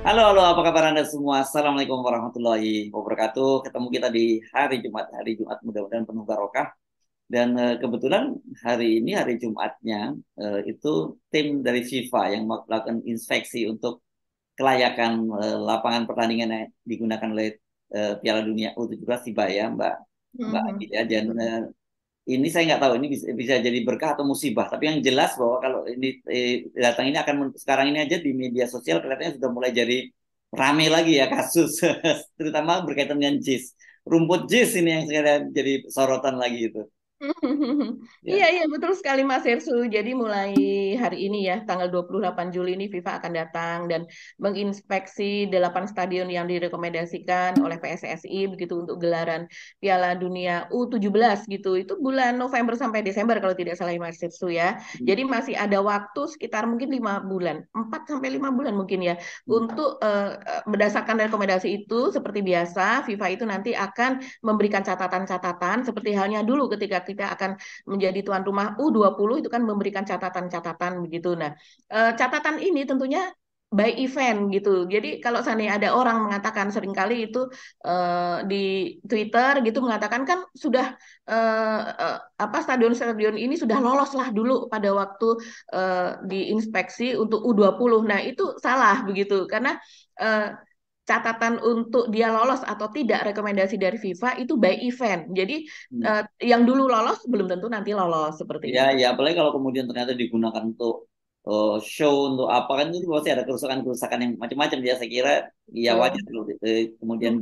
Halo, halo, apa kabar Anda semua? Assalamualaikum warahmatullahi wabarakatuh. Ketemu kita di hari Jumat mudah-mudahan penuh barokah. Dan kebetulan hari ini hari Jumatnya itu tim dari FIFA yang melakukan inspeksi untuk kelayakan lapangan pertandingan yang digunakan oleh Piala Dunia U17 FIBA ya, Mbak Mhm. Agit ya. Dan ini saya nggak tahu ini bisa jadi berkah atau musibah. Tapi yang jelas bahwa kalau ini datang ini akan sekarang ini aja di media sosial kelihatannya sudah mulai jadi rame lagi ya kasus, terutama berkaitan dengan JIS. Rumput JIS ini yang sekarang jadi sorotan lagi itu. Iya, Ya. iya, betul sekali Mas Hersu. Jadi mulai hari ini ya, tanggal 28 Juli ini FIFA akan datang dan menginspeksi 8 stadion yang direkomendasikan oleh PSSI begitu untuk gelaran Piala Dunia U17 gitu. Itu bulan November sampai Desember kalau tidak salah ya, Mas Hersu ya. Jadi masih ada waktu sekitar mungkin 5 bulan, 4 sampai 5 bulan mungkin ya, untuk berdasarkan rekomendasi itu seperti biasa FIFA itu nanti akan memberikan catatan-catatan seperti halnya dulu ketika kita akan menjadi tuan rumah U20 itu kan memberikan catatan-catatan begitu. Nah, catatan ini tentunya by event gitu. Jadi kalau seandainya ada orang mengatakan seringkali itu di Twitter gitu mengatakan kan sudah apa stadion-stadion ini sudah lolos lah dulu pada waktu diinspeksi untuk U20. Nah, itu salah begitu karena eh, catatan untuk dia lolos atau tidak rekomendasi dari FIFA itu by event. Jadi yang dulu lolos belum tentu nanti lolos seperti Ya, itu. ya, apalagi kalau kemudian ternyata digunakan untuk show untuk apa kan itu pasti ada kerusakan-kerusakan yang macam-macam ya saya kira ya wajar Betul. kalau kemudian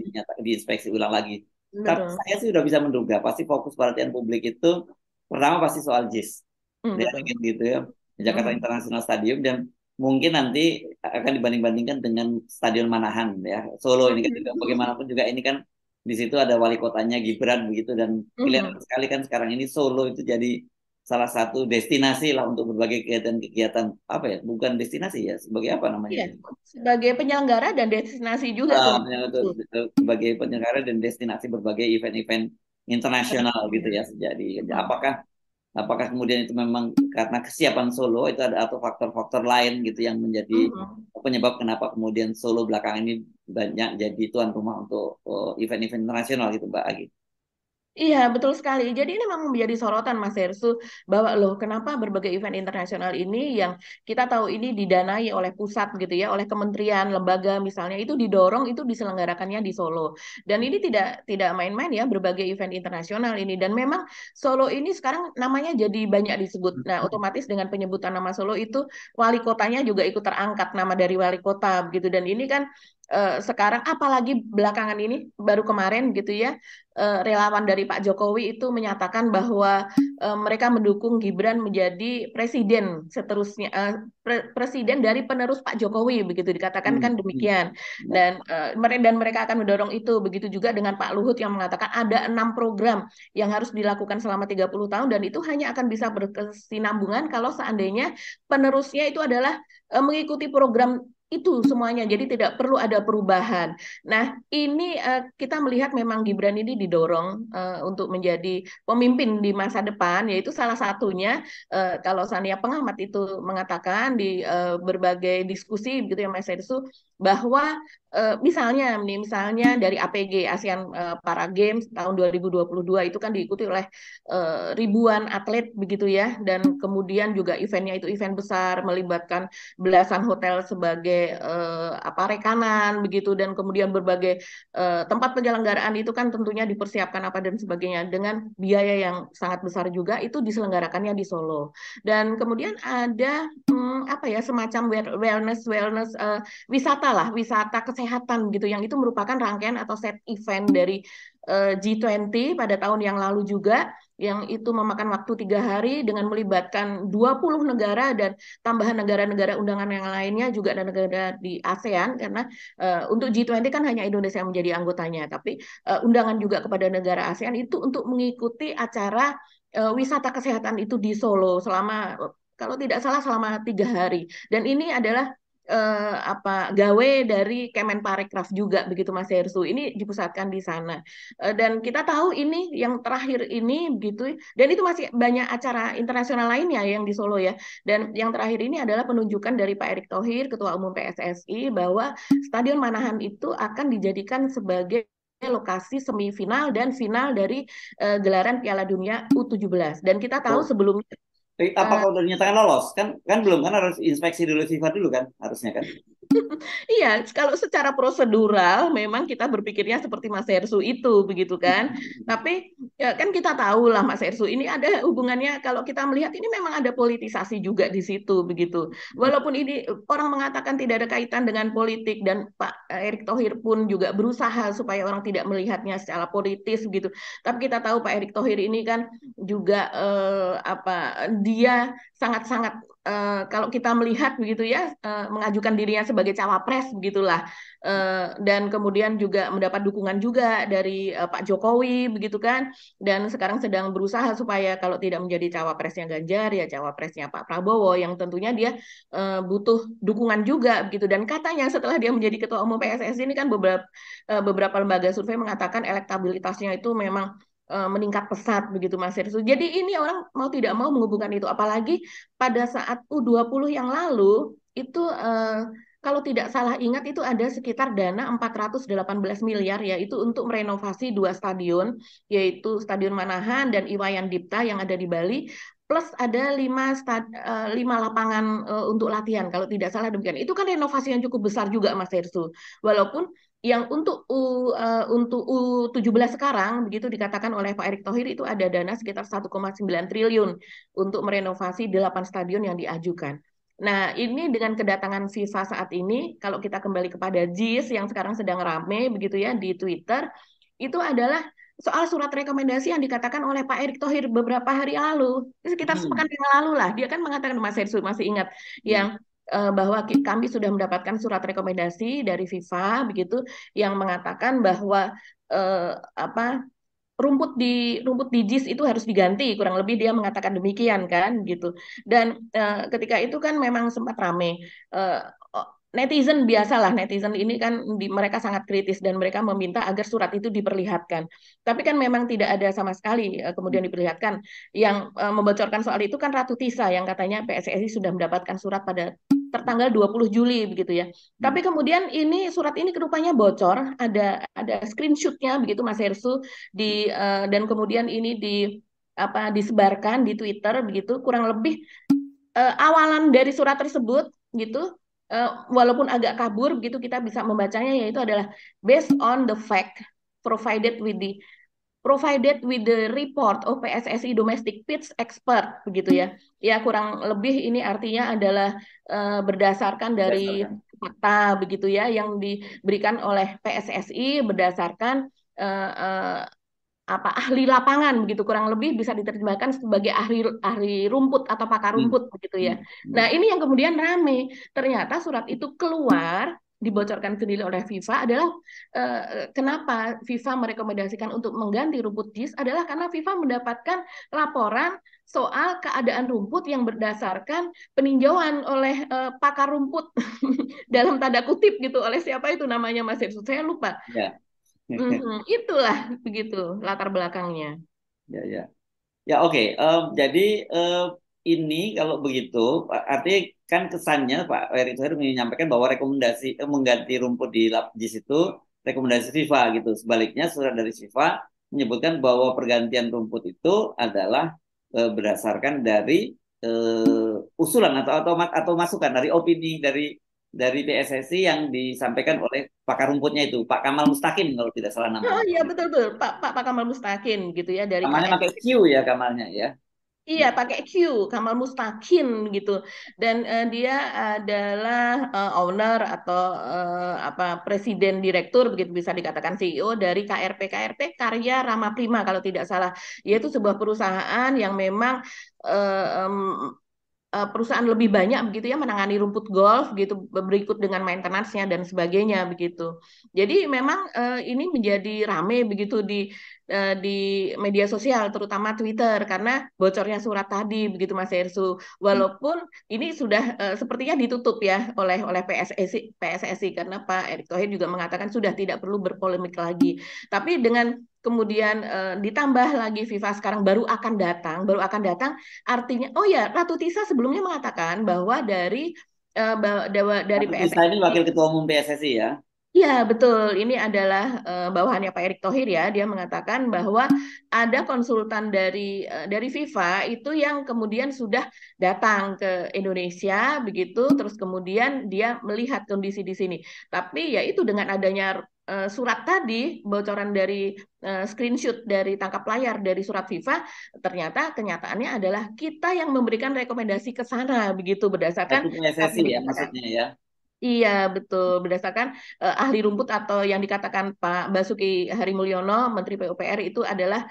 diinspeksi ulang lagi. Tapi Betul. saya sih udah bisa menduga pasti fokus perhatian publik itu pertama pasti soal JIS, ya Betul. kan gitu ya, Jakarta Mhm. International Stadium dan mungkin nanti akan dibanding-bandingkan dengan Stadion Manahan ya Solo ini kan juga bagaimanapun juga ini kan di situ ada wali kotanya Gibran begitu dan kelihatan Mhm. sekali kan sekarang ini Solo itu jadi salah satu destinasi lah untuk berbagai kegiatan-kegiatan apa ya bukan destinasi ya sebagai apa namanya Iya, itu. sebagai penyelenggara dan destinasi juga tuh. Sebagai penyelenggara dan destinasi berbagai event-event internasional gitu ya jadi Mhm. apakah apakah kemudian itu memang karena kesiapan Solo itu ada atau faktor-faktor lain gitu yang menjadi Mhm. penyebab kenapa kemudian Solo belakangan ini banyak jadi tuan rumah untuk event-event internasional gitu Mbak Agi. Iya, betul sekali. Jadi ini memang menjadi sorotan Mas Hersu bahwa loh kenapa berbagai event internasional ini yang kita tahu ini didanai oleh pusat gitu ya, oleh kementerian, lembaga misalnya itu didorong itu diselenggarakannya di Solo. Dan ini tidak main-main ya berbagai event internasional ini dan memang Solo ini sekarang namanya jadi banyak disebut. Nah, otomatis dengan penyebutan nama Solo itu wali kotanya juga ikut terangkat nama dari wali kota gitu dan ini kan sekarang apalagi belakangan ini baru kemarin gitu ya relawan dari Pak Jokowi itu menyatakan bahwa mereka mendukung Gibran menjadi presiden seterusnya presiden dari penerus Pak Jokowi begitu dikatakan Hmm, kan hmm, demikian ya. dan mereka akan mendorong itu begitu juga dengan Pak Luhut yang mengatakan ada 6 program yang harus dilakukan selama 30 tahun dan itu hanya akan bisa berkesinambungan kalau seandainya penerusnya itu adalah mengikuti program itu semuanya jadi tidak perlu ada perubahan. Nah, ini kita melihat memang Gibran ini didorong untuk menjadi pemimpin di masa depan, yaitu salah satunya kalau seandainya pengamat itu mengatakan di berbagai diskusi gitu ya Mas Ersu bahwa misalnya dari APG ASEAN Para Games tahun 2022 itu kan diikuti oleh ribuan atlet begitu ya dan kemudian juga eventnya itu event besar melibatkan belasan hotel sebagai apa rekanan begitu dan kemudian berbagai tempat penyelenggaraan itu kan tentunya dipersiapkan apa dan sebagainya dengan biaya yang sangat besar juga itu diselenggarakannya di Solo dan kemudian ada apa ya semacam wellness wellness wisata lah wisata kesehatan gitu yang itu merupakan rangkaian atau set event dari G20 pada tahun yang lalu juga yang itu memakan waktu 3 hari dengan melibatkan 20 negara dan tambahan negara-negara undangan yang lainnya juga ada negara di ASEAN karena untuk G20 kan hanya Indonesia yang menjadi anggotanya, tapi undangan juga kepada negara ASEAN itu untuk mengikuti acara wisata kesehatan itu di Solo selama kalau tidak salah selama 3 hari. Dan ini adalah gawe dari Kemenparekraf juga begitu Mas Hersu. Ini dipusatkan di sana. Dan kita tahu ini yang terakhir ini begitu, dan itu masih banyak acara internasional lainnya yang di Solo ya. Dan yang terakhir ini adalah penunjukan dari Pak Erick Thohir, Ketua Umum PSSI, bahwa Stadion Manahan itu akan dijadikan sebagai lokasi semifinal dan final dari gelaran Piala Dunia U17. Dan kita tahu Oh, sebelumnya apakah udah dinyatakan lolos? Kan belum kan harus inspeksi dulu FIFA dulu kan harusnya kan? iya, kalau secara prosedural memang kita berpikirnya seperti Mas Hersu itu, begitu kan. Tapi ya kan kita tahu lah Mas Hersu ini ada hubungannya, kalau kita melihat ini memang ada politisasi juga di situ, begitu. Walaupun ini orang mengatakan tidak ada kaitan dengan politik dan Pak Erick Thohir pun juga berusaha supaya orang tidak melihatnya secara politis, begitu. Tapi kita tahu Pak Erick Thohir ini kan juga dia sangat-sangat kalau kita melihat begitu ya mengajukan dirinya sebagai cawapres begitulah. Dan kemudian juga mendapat dukungan juga dari Pak Jokowi begitu kan, dan sekarang sedang berusaha supaya kalau tidak menjadi cawapresnya Ganjar ya cawapresnya Pak Prabowo, yang tentunya dia butuh dukungan juga begitu. Dan katanya setelah dia menjadi ketua umum PSSI ini kan beberapa lembaga survei mengatakan elektabilitasnya itu memang meningkat pesat begitu Mas Irsu. Jadi ini orang mau tidak mau menghubungkan itu, apalagi pada saat U20 yang lalu itu kalau tidak salah ingat itu ada sekitar dana 418 miliar yaitu untuk merenovasi dua stadion, yaitu Stadion Manahan dan Iwayan Dipta yang ada di Bali, plus ada 5 lapangan untuk latihan kalau tidak salah demikian. Itu kan renovasi yang cukup besar juga Mas Irsu. Walaupun yang untuk U17 sekarang begitu dikatakan oleh Pak Erick Thohir itu ada dana sekitar 1,9 triliun untuk merenovasi 8 stadion yang diajukan. Nah, ini dengan kedatangan FIFA saat ini, kalau kita kembali kepada JIS yang sekarang sedang rame begitu ya di Twitter, itu adalah soal surat rekomendasi yang dikatakan oleh Pak Erick Thohir beberapa hari lalu, sekitar sepekan yang lalu lah. Dia kan mengatakan, Mas Hersu masih ingat, yang bahwa kami sudah mendapatkan surat rekomendasi dari FIFA begitu yang mengatakan bahwa rumput di JIS itu harus diganti, kurang lebih dia mengatakan demikian kan gitu. Dan ketika itu kan memang sempat rame. Uh, Netizen biasalah, netizen ini kan mereka sangat kritis dan mereka meminta agar surat itu diperlihatkan. Tapi kan memang tidak ada sama sekali kemudian diperlihatkan. Yang membocorkan soal itu kan Ratu Tisa yang katanya PSSI sudah mendapatkan surat pada tertanggal 20 Juli begitu ya. Tapi kemudian ini surat ini rupanya bocor, ada screenshotnya begitu Mas Hersu dan kemudian ini disebarkan di Twitter begitu, kurang lebih awalan dari surat tersebut gitu, walaupun agak kabur begitu kita bisa membacanya, yaitu adalah based on the fact provided with the report of PSSI domestic pitch expert begitu ya. Ya kurang lebih ini artinya adalah berdasarkan dari Berdasarkan. fakta begitu ya yang diberikan oleh PSSI berdasarkan uh, uh, ahli lapangan begitu, kurang lebih bisa diterjemahkan sebagai ahli ahli rumput atau pakar Hmm. rumput begitu ya. Hmm. Nah, Hmm. ini yang kemudian rame. Ternyata surat itu keluar dibocorkan sendiri oleh FIFA adalah kenapa FIFA merekomendasikan untuk mengganti rumput JIS adalah karena FIFA mendapatkan laporan soal keadaan rumput yang berdasarkan peninjauan oleh pakar rumput dalam tanda kutip gitu, oleh siapa itu namanya Mas Irsu, saya lupa. Ya. Itulah begitu latar belakangnya. Ya, ya. Ya, oke. Jadi ini kalau begitu, artinya kan kesannya Pak Erick Thohir menyampaikan bahwa rekomendasi mengganti rumput di JIS itu rekomendasi FIFA gitu. Sebaliknya surat dari FIFA menyebutkan bahwa pergantian rumput itu adalah berdasarkan dari usulan atau masukan dari opini dari PSSI yang disampaikan oleh pakar rumputnya itu Pak Kamal Mustaqim kalau tidak salah Oh namanya. iya betul betul Pak Kamal Mustakin gitu ya dari Namanya pakai KRP. Q ya Kamalnya ya. Iya pakai Q, Kamal Mustakin gitu. Dan dia adalah owner atau presiden direktur begitu bisa dikatakan CEO dari KRP. KRP Karya Rama Prima kalau tidak salah. Yaitu sebuah perusahaan yang memang eh, em, perusahaan lebih banyak begitu ya menangani rumput golf gitu, berikut dengan maintenance-nya dan sebagainya begitu. Jadi memang ini menjadi rame begitu di media sosial, terutama Twitter, karena bocornya surat tadi, begitu Mas Hersu. Walaupun ini sudah sepertinya ditutup ya oleh PSSI karena Pak Erick Thohir juga mengatakan sudah tidak perlu berpolemik lagi. Tapi dengan kemudian ditambah lagi FIFA sekarang baru akan datang, artinya, oh ya, Ratu Tisa sebelumnya mengatakan bahwa dari Tapi Tisa ini PSSI. wakil ketua umum PSSI ya. Iya, betul. Ini adalah bawahannya Pak Erick Thohir ya. Dia mengatakan bahwa ada konsultan dari FIFA itu yang kemudian sudah datang ke Indonesia begitu, terus kemudian dia melihat kondisi di sini. Tapi ya itu dengan adanya surat tadi, bocoran dari screenshot dari tangkap layar dari surat FIFA, ternyata kenyataannya adalah kita yang memberikan rekomendasi ke sana begitu berdasarkan Itu apa PSSI yang ya dikatakan. maksudnya ya. Iya, betul. Berdasarkan ahli rumput atau yang dikatakan Pak Basuki Harimulyono, Menteri PUPR itu adalah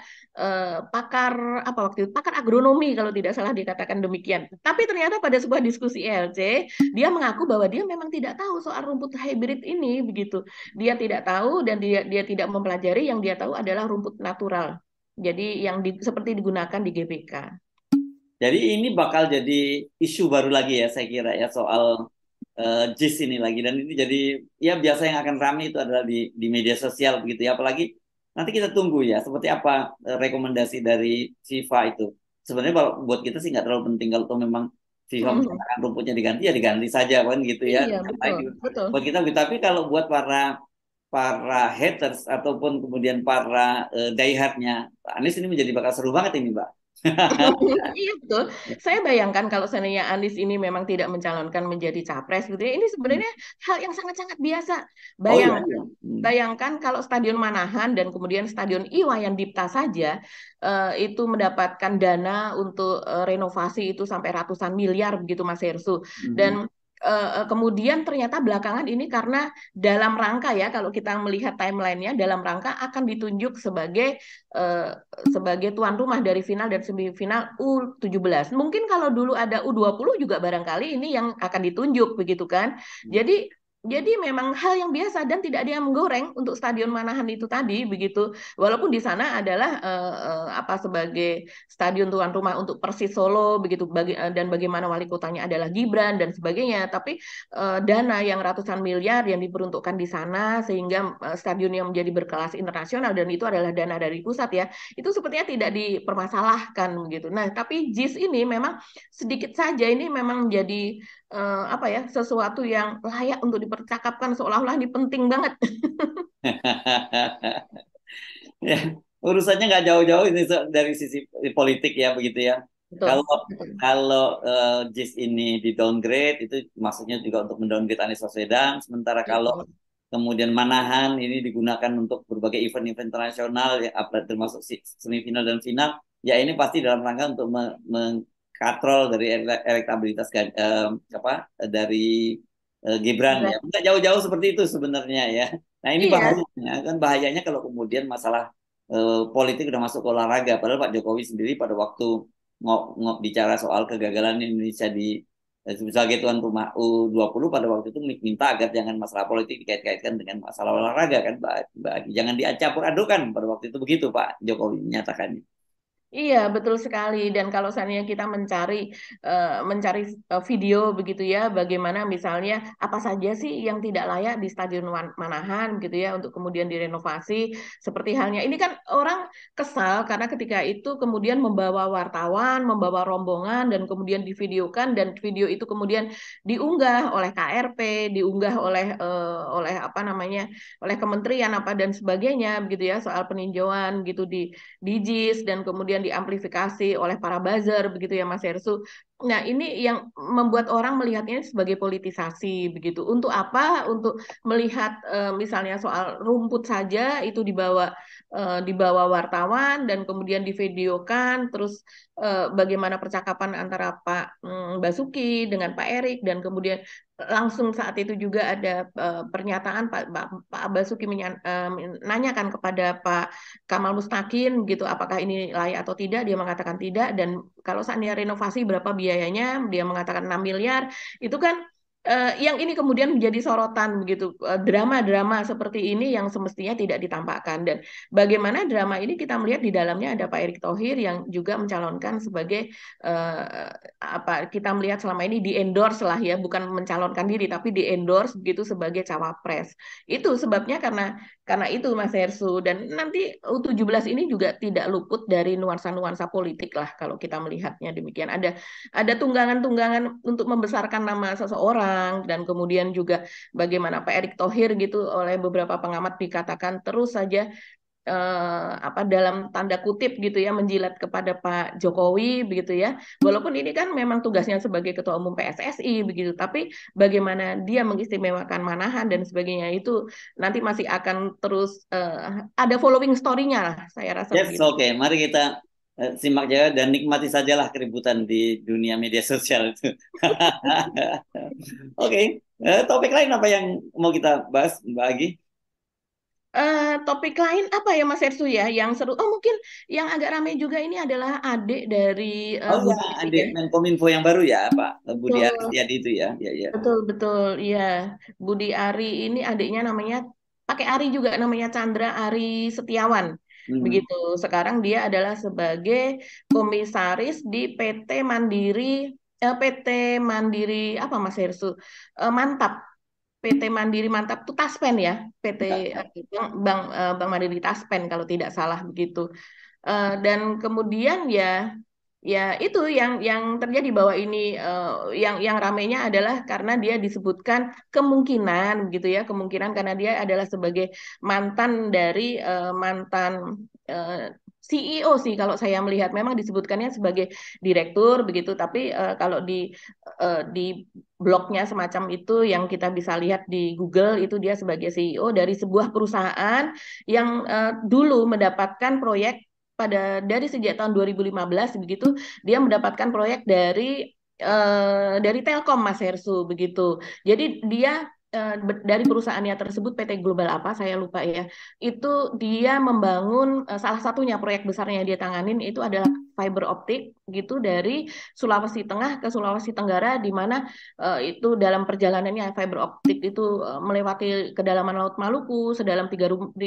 pakar apa waktu itu? Pakar agronomi kalau tidak salah dikatakan demikian. Tapi ternyata pada sebuah diskusi ILC, dia mengaku bahwa dia memang tidak tahu soal rumput hybrid ini begitu. Dia tidak tahu dan dia tidak mempelajari, yang dia tahu adalah rumput natural. Jadi yang seperti digunakan di GBK. Jadi ini bakal jadi isu baru lagi ya saya kira ya soal JIS ini lagi dan ini jadi ya biasa yang akan ramai itu adalah di media sosial begitu ya apalagi nanti kita tunggu ya seperti apa rekomendasi dari FIFA itu. Sebenarnya kalau buat kita sih nggak terlalu penting kalau tuh memang FIFA Mhm. menyatakan rumputnya diganti ya diganti saja kan gitu ya. Iya, betul, Ngapain gitu. betul. Buat kita tapi kalau buat para para haters ataupun kemudian para diehardnya Anies ini menjadi bakal seru banget ini Mbak. Iya betul. Saya bayangkan kalau seandainya Anies ini memang tidak mencalonkan menjadi capres gitu ya, ini sebenarnya hal yang sangat-sangat biasa. Oh iya, Bayang, iya. Hmm. bayangkan kalau Stadion Manahan dan kemudian Stadion Iwayan Dipta saja itu mendapatkan dana untuk renovasi itu sampai ratusan miliar begitu Mas Hersu. Hmm. Dan kemudian ternyata belakangan ini karena dalam rangka ya kalau kita melihat timelinenya dalam rangka akan ditunjuk eh, sebagai tuan rumah dari final dan semifinal U17. Mungkin kalau dulu ada U20 juga barangkali ini yang akan ditunjuk begitu kan. Jadi memang hal yang biasa dan tidak ada yang menggoreng untuk Stadion Manahan itu tadi begitu. Walaupun di sana adalah apa sebagai stadion tuan rumah untuk Persis Solo begitu dan bagaimana wali kotanya adalah Gibran dan sebagainya. Tapi dana yang ratusan miliar yang diperuntukkan di sana sehingga stadion yang menjadi berkelas internasional dan itu adalah dana dari pusat ya itu sepertinya tidak dipermasalahkan begitu. Nah tapi JIS ini memang sedikit saja ini memang menjadi apa ya sesuatu yang layak untuk dipercakapkan seolah-olah ini penting banget. Ya, urusannya nggak jauh-jauh ini dari sisi politik ya begitu ya. Betul, Kalau betul, kalau JIS ini di downgrade itu maksudnya juga untuk mendowngrade Anies Baswedan. Sementara kalau betul. kemudian Manahan ini digunakan untuk berbagai event-event internasional ya termasuk semifinal dan final, ya ini pasti dalam rangka untuk mengkatrol dari elektabilitas apa dari Gibran ya. Gibran. Nggak jauh-jauh seperti itu sebenarnya ya. Nah ini Iya, bahayanya kan bahayanya kalau kemudian masalah politik udah masuk ke olahraga. Padahal Pak Jokowi sendiri pada waktu bicara soal kegagalan Indonesia di sebagai tuan rumah U20 pada waktu itu minta agar jangan masalah politik dikait-kaitkan dengan masalah olahraga kan Mbak Agi. Jangan dicampur adukan pada waktu itu begitu Pak Jokowi menyatakannya. iya, betul sekali. Dan kalau seandainya kita mencari video begitu ya, bagaimana misalnya apa saja sih yang tidak layak di Stadion Manahan gitu ya untuk kemudian direnovasi. Seperti halnya ini kan orang kesal karena ketika itu kemudian membawa wartawan, membawa rombongan dan kemudian divideokan dan video itu kemudian diunggah oleh KRP, diunggah oleh apa namanya, oleh kementerian apa dan sebagainya begitu ya soal peninjauan gitu di JIS dan kemudian diamplifikasi oleh para buzzer begitu ya Mas Hersu. Nah, ini yang membuat orang melihatnya sebagai politisasi begitu. Untuk apa? Untuk melihat misalnya soal rumput saja itu dibawa wartawan dan kemudian divideokan terus bagaimana percakapan antara Pak Basuki dengan Pak Erik dan kemudian langsung saat itu juga ada pernyataan Pak Basuki menanyakan kepada Pak Kamal Mustakin gitu apakah ini layak atau tidak dia mengatakan tidak dan kalau seandainya renovasi berapa biayanya dia mengatakan 6 miliar itu kan yang ini kemudian menjadi sorotan begitu. Drama-drama seperti ini yang semestinya tidak ditampakkan, dan bagaimana drama ini kita melihat di dalamnya ada Pak Erick Thohir yang juga mencalonkan sebagai apa, kita melihat selama ini di endorse lah ya, bukan mencalonkan diri tapi di endorse begitu sebagai cawapres. Itu sebabnya karena itu Mas Hersu, dan nanti U17 ini juga tidak luput dari nuansa-nuansa politik lah kalau kita melihatnya demikian. Ada tunggangan-tunggangan untuk membesarkan nama seseorang, dan kemudian juga bagaimana Pak Erick Thohir gitu oleh beberapa pengamat dikatakan terus saja apa, dalam tanda kutip gitu ya, menjilat kepada Pak Jokowi begitu ya. Walaupun ini kan memang tugasnya sebagai Ketua Umum PSSI begitu, tapi bagaimana dia mengistimewakan Manahan dan sebagainya itu nanti masih akan terus ada following story-nya lah, saya rasa Yes, begitu. oke. Mari kita simak jaga dan nikmati sajalah keributan di dunia media sosial itu. Oke, topik lain apa yang mau kita bahas, Mbak Agi? Topik lain apa ya Mas Ersu ya yang seru? Oh mungkin yang agak ramai juga ini adalah adik dari Oh ya, Budi Ari adik ya. Menkominfo yang baru ya, Pak Budi Betul, Aristiadi itu ya. Ya, ya. betul, betul. Iya, Budi Ari ini adiknya namanya pakai Ari juga, namanya Chandra Ari Setiawan. Hmm. Begitu. Sekarang dia adalah sebagai komisaris di PT Mandiri apa Mas Hersu? Mantap. PT Mandiri Mantap itu Taspen ya. PT Ya, ya. Bank Mandiri Taspen kalau tidak salah begitu. Dan kemudian ya, ya itu yang terjadi bahwa ini yang ramainya adalah karena dia disebutkan kemungkinan gitu ya, kemungkinan karena dia adalah sebagai mantan dari mantan CEO sih, kalau saya melihat memang disebutkannya sebagai direktur begitu, tapi kalau di blognya semacam itu yang kita bisa lihat di Google itu dia sebagai CEO dari sebuah perusahaan yang dulu mendapatkan proyek dari sejak tahun 2015 begitu, dia mendapatkan proyek dari Telkom Mas Hersu begitu. Jadi dia dari perusahaannya tersebut PT Global apa saya lupa ya. Itu dia membangun salah satunya proyek besarnya yang dia tanganin itu adalah fiber optik gitu dari Sulawesi Tengah ke Sulawesi Tenggara, di mana itu dalam perjalanannya fiber optik itu melewati kedalaman Laut Maluku sedalam 3.000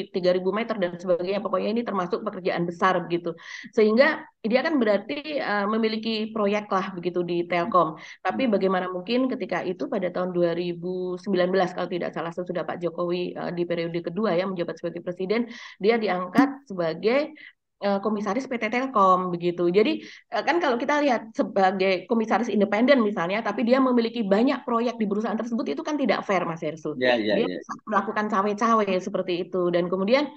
meter dan sebagainya. Pokoknya ini termasuk pekerjaan besar begitu. Sehingga dia kan berarti memiliki proyek lah begitu di Telkom. Tapi bagaimana mungkin ketika itu pada tahun 2019 kalau tidak salah, sesudah Pak Jokowi di periode kedua ya menjabat sebagai presiden, dia diangkat sebagai komisaris PT Telkom begitu. Jadi kan kalau kita lihat sebagai komisaris independen misalnya, tapi dia memiliki banyak proyek di perusahaan tersebut, itu kan tidak fair Mas Hersu. Ya, ya, Dia ya. melakukan cawe-cawe seperti itu, dan kemudian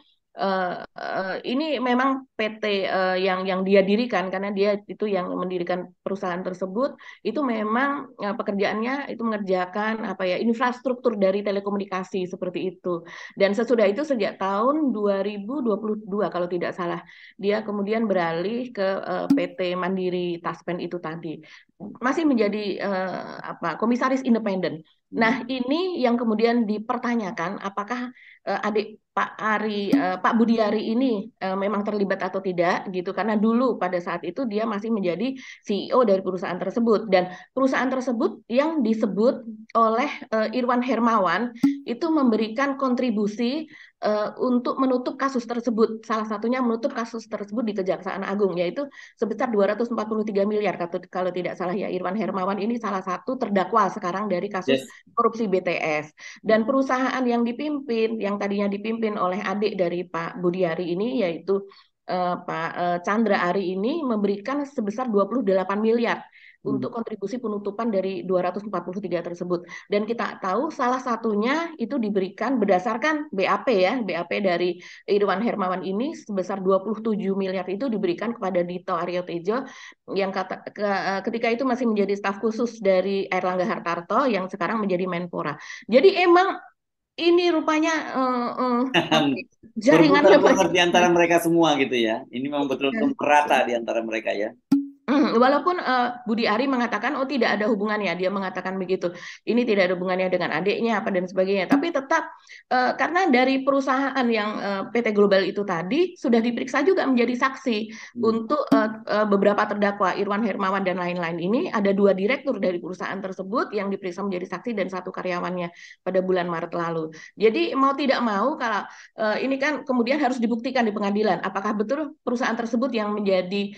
ini memang PT yang dia dirikan, karena dia itu yang mendirikan perusahaan tersebut, itu memang pekerjaannya itu mengerjakan apa ya, infrastruktur dari telekomunikasi seperti itu. Dan sesudah itu sejak tahun 2022 kalau tidak salah, dia kemudian beralih ke PT Mandiri Taspen itu tadi. Masih menjadi apa, komisaris independen. Nah, Hmm. ini yang kemudian dipertanyakan apakah adik Pak Budiari ini memang terlibat atau tidak gitu, karena dulu pada saat itu dia masih menjadi CEO dari perusahaan tersebut, dan perusahaan tersebut yang disebut oleh Irwan Hermawan itu memberikan kontribusi untuk menutup kasus tersebut. Salah satunya menutup kasus tersebut di Kejaksaan Agung, yaitu sebesar 243 miliar kalau tidak salah ya. Irwan Hermawan ini salah satu terdakwa sekarang dari kasus Yes. korupsi BTS. Dan perusahaan yang tadinya dipimpin oleh adik dari Pak Budiari ini, yaitu Pak Chandra Ari ini, memberikan sebesar 28 miliar Hmm. untuk kontribusi penutupan dari 243 tersebut. Dan kita tahu salah satunya itu diberikan berdasarkan BAP ya, BAP dari Irwan Hermawan ini sebesar 27 miliar itu diberikan kepada Dito Aryo Tejo yang ketika itu masih menjadi staf khusus dari Airlangga Hartarto yang sekarang menjadi Menpora. Jadi emang ini rupanya apa ya, jaringannya Berputar-putar banyak di antara sekali. mereka semua gitu ya. Ini memang betul-betul Iya. merata di antara mereka ya. Walaupun Budi Ari mengatakan oh tidak ada hubungannya, dia mengatakan begitu. Ini tidak ada hubungannya dengan adiknya apa dan sebagainya. Tapi tetap karena dari perusahaan yang PT Global itu tadi sudah diperiksa juga menjadi saksi Hmm. untuk beberapa terdakwa Irwan Hermawan dan lain-lain ini ada dua direktur dari perusahaan tersebut yang diperiksa menjadi saksi dan satu karyawannya pada bulan Maret lalu. Jadi mau tidak mau kalau ini kan kemudian harus dibuktikan di pengadilan apakah betul perusahaan tersebut yang menjadi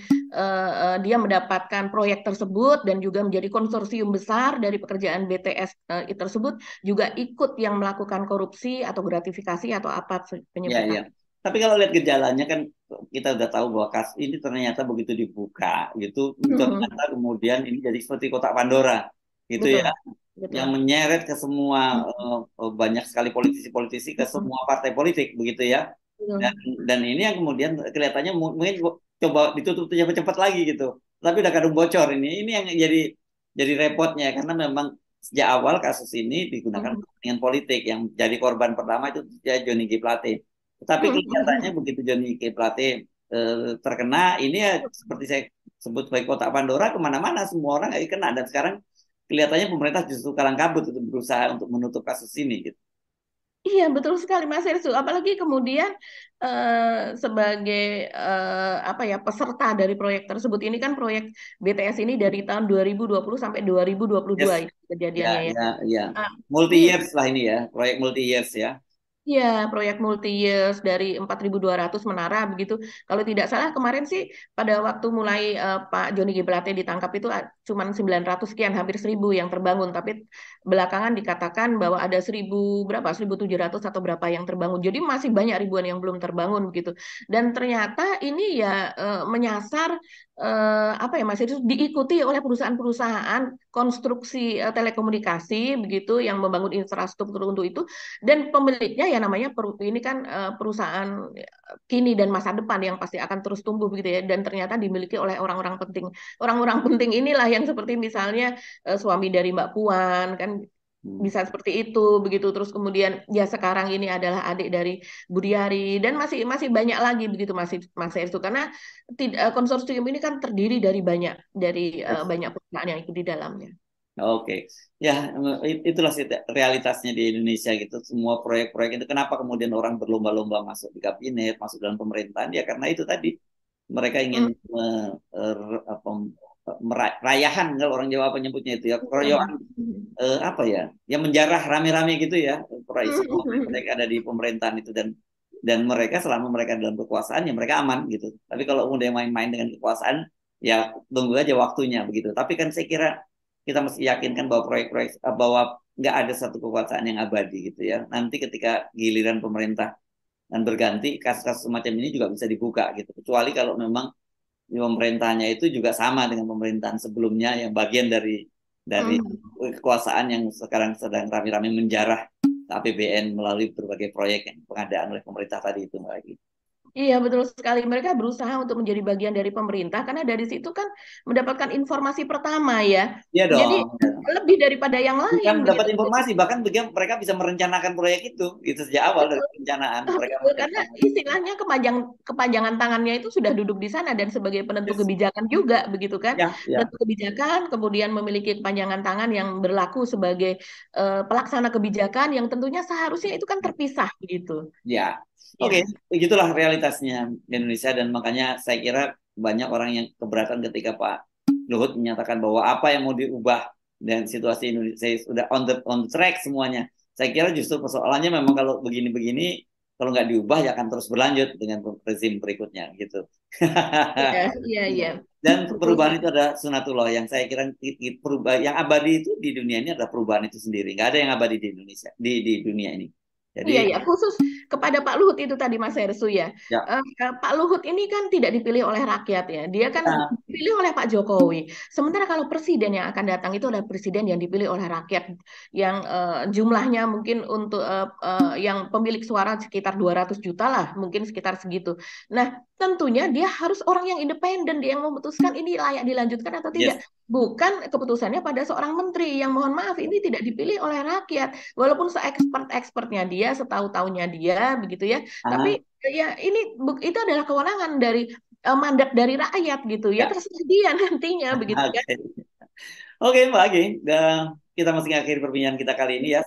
dia mendapatkan proyek tersebut dan juga menjadi konsorsium besar dari pekerjaan BTS tersebut juga ikut yang melakukan korupsi atau gratifikasi atau apa Ya, ya. penyebutan. Tapi kalau lihat gejalanya kan kita udah tahu bahwa kasus ini ternyata begitu dibuka gitu, Mhm. ternyata kemudian ini jadi seperti kotak Pandora gitu ya, Betul, yang betul. menyeret ke semua Mhm. banyak sekali politisi-politisi ke Mhm. semua partai politik begitu ya. Dan Betul. dan ini yang kemudian kelihatannya mungkin coba ditutup cepat-cepat lagi gitu. Tapi udah kadung bocor ini yang jadi repotnya karena memang sejak awal kasus ini digunakan Mhm. kepentingan politik yang jadi korban pertama itu ya Johnny G. Plate. Tetapi kelihatannya Mhm. begitu Johnny G. Plate terkena ini ya seperti saya sebut sebagai kotak Pandora kemana-mana semua orang kena dan sekarang kelihatannya pemerintah justru kalang kabut untuk berusaha untuk menutup kasus ini gitu. Iya, betul sekali Mas Hersu. Apalagi kemudian sebagai apa ya peserta dari proyek tersebut ini kan proyek BTS ini dari tahun 2020 sampai 2022 Yes, itu ya, kejadiannya ya. ya, ya. Ah, Multi ini years lah ini ya, proyek multi years ya. ya, proyek multi years dari 4.200 menara begitu. Kalau tidak salah kemarin sih pada waktu mulai Pak Joni G Plate ditangkap itu cuma 900 sekian, hampir 1.000 yang terbangun. Tapi belakangan dikatakan bahwa ada 1.000 berapa, 1.700 atau berapa yang terbangun. Jadi masih banyak ribuan yang belum terbangun begitu. Dan ternyata ini ya menyasar apa ya Mas, itu diikuti oleh perusahaan-perusahaan konstruksi telekomunikasi begitu yang membangun infrastruktur untuk itu dan pemiliknya ya namanya ini kan perusahaan kini dan masa depan yang pasti akan terus tumbuh begitu ya dan ternyata dimiliki oleh orang-orang penting. Orang-orang penting inilah yang seperti misalnya suami dari Mbak Puan kan Hmm. bisa seperti itu begitu terus kemudian ya sekarang ini adalah adik dari Budiari dan masih masih banyak lagi begitu masih Mas Ersu karena konsorsium ini kan terdiri dari Yes. banyak perusahaan yang ikut di dalamnya. Oke, ya itulah sih realitasnya di Indonesia gitu. Semua proyek-proyek itu kenapa kemudian orang berlomba-lomba masuk di kabinet, masuk dalam pemerintahan? Ya karena itu tadi mereka ingin Hmm. apa, rayahan kalau orang Jawa penyebutnya itu ya, keroyokan Hmm. apa ya, yang menjarah rame-rame gitu ya, semua Hmm. mereka ada di pemerintahan itu dan mereka selama mereka dalam kekuasaan ya mereka aman gitu. Tapi kalau udah main-main dengan kekuasaan ya tunggu aja waktunya begitu. Tapi kan saya kira kita mesti yakinkan bahwa proyek-proyek bahwa nggak ada satu kekuasaan yang abadi gitu ya. Nanti ketika giliran pemerintah dan berganti kasus-kasus semacam ini juga bisa dibuka gitu. Kecuali kalau memang pemerintahnya itu juga sama dengan pemerintahan sebelumnya yang bagian dari Hmm. kekuasaan yang sekarang sedang rame-rame menjarah APBN melalui berbagai proyek yang pengadaan oleh pemerintah tadi itu lagi. Iya, betul sekali. Mereka berusaha untuk menjadi bagian dari pemerintah karena dari situ kan mendapatkan informasi pertama ya. Iya Jadi dong. lebih daripada yang lain Bukan dapat begitu. informasi, bahkan mereka bisa merencanakan proyek itu sejak awal dari Betul, perencanaan mereka betul. Karena merencanakan. istilahnya kepanjangan tangannya itu sudah duduk di sana dan sebagai penentu Yes. kebijakan juga begitu kan. Ya, ya. Penentu kebijakan kemudian memiliki kepanjangan tangan yang berlaku sebagai pelaksana kebijakan yang tentunya seharusnya itu kan terpisah begitu. Ya, oke, Ya. begitulah realitasnya di Indonesia dan makanya saya kira banyak orang yang keberatan ketika Pak Luhut menyatakan bahwa apa yang mau diubah dan situasi Indonesia sudah on the track semuanya. Saya kira justru persoalannya memang kalau begini-begini kalau nggak diubah ya akan terus berlanjut dengan rezim berikutnya gitu. Iya, iya, iya. Dan Betul perubahan sekali. itu ada sunatullah yang saya kira perubahan yang abadi itu di dunia ini adalah perubahan itu sendiri. Nggak ada yang abadi di Indonesia di dunia ini. Jadi Iya, ya, khusus kepada Pak Luhut itu tadi Mas Hersu ya. ya, Pak Luhut ini kan tidak dipilih oleh rakyat ya. Dia kan ya, dipilih oleh Pak Jokowi. Sementara kalau presiden yang akan datang itu adalah presiden yang dipilih oleh rakyat yang jumlahnya mungkin untuk yang pemilik suara sekitar 200 juta lah, mungkin sekitar segitu. Nah, tentunya dia harus orang yang independen, dia yang memutuskan ini layak dilanjutkan atau tidak. yes. Bukan keputusannya pada seorang menteri yang mohon maaf ini tidak dipilih oleh rakyat walaupun se-expert-expertnya dia, setahu-tahunya dia begitu ya. Ah, Tapi ya ini itu adalah kewenangan dari mandat dari rakyat gitu ya, Ya. terserah dia nantinya begitu kan. Oke. Oke, Mbak Agi, dan kita masih mengakhiri perbincangan kita kali ini ya.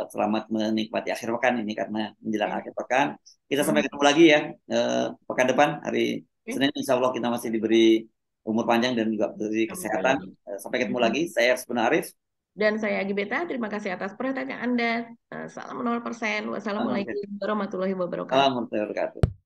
Selamat menikmati akhir pekan ini karena menjelang Ya. akhir pekan. Kita sampai Mm. ketemu lagi ya pekan depan hari Oke. Senin. Insya Allah kita masih diberi umur panjang dan juga diberi kesehatan. Amin. Sampai ketemu Mm. lagi. Saya Sebenarnya Arif. Dan saya Agi Beta, terima kasih atas perhatian Anda. Salam 0%. Wassalamualaikum warahmatullahi wabarakatuh. Salam warahmatullahi wabarakatuh.